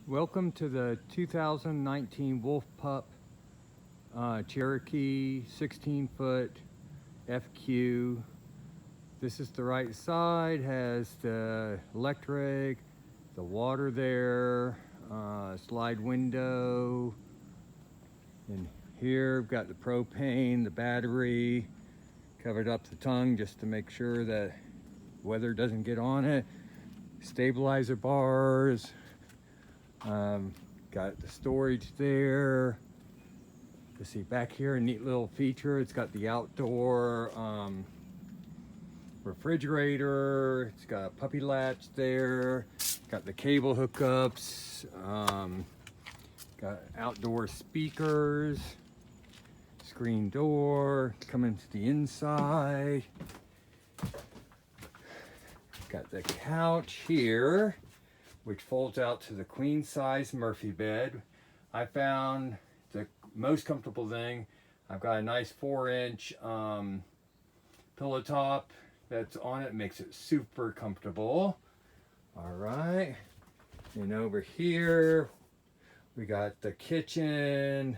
Welcome to the 2019 Wolf Pup Cherokee 16-foot FQ. This is the right side, has the electric, the water there, slide window, and here we've got the propane, the battery, covered up the tongue just to make sure that weather doesn't get on it, stabilizer bars. Got the storage there. You see back here a neat little feature. It's got the outdoor refrigerator. It's got a puppy latch there. Got the cable hookups. Got outdoor speakers. Screen door. Coming to the inside. Got the couch here, which folds out to the queen size Murphy bed. I found the most comfortable thing. I've got a nice 4-inch pillow top that's on it, makes it super comfortable. All right, and over here we got the kitchen.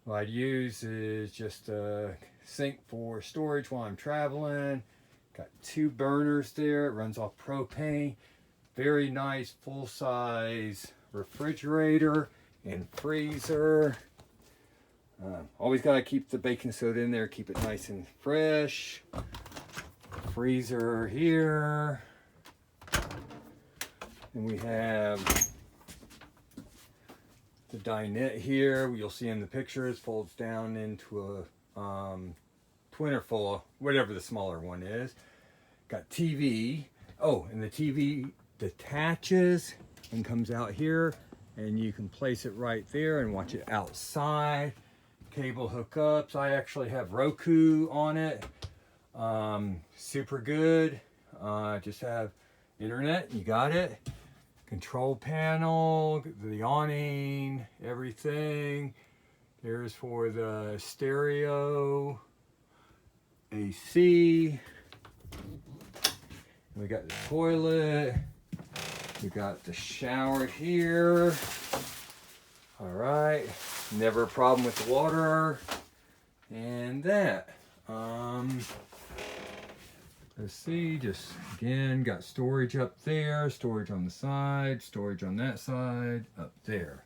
What I'd use is just a sink for storage while I'm traveling. Got 2 burners there. It runs off propane. Very nice full-size refrigerator and freezer. Always got to keep the baking soda in there, keep it nice and fresh. Freezer here. And we have the dinette here. You'll see in the pictures, folds down into a twin or full, whatever the smaller one is. Got TV. Oh, and the TV detaches and comes out here, and you can place it right there and watch it outside. Cable hookups. I actually have Roku on it. Super good. Just have internet, you got it. Control panel, the awning, everything. There's for the stereo, AC. We got the toilet. We got the shower here. All right, never a problem with the water. And that. Let's see, just again, got storage up there, storage on the side, storage on that side, up there.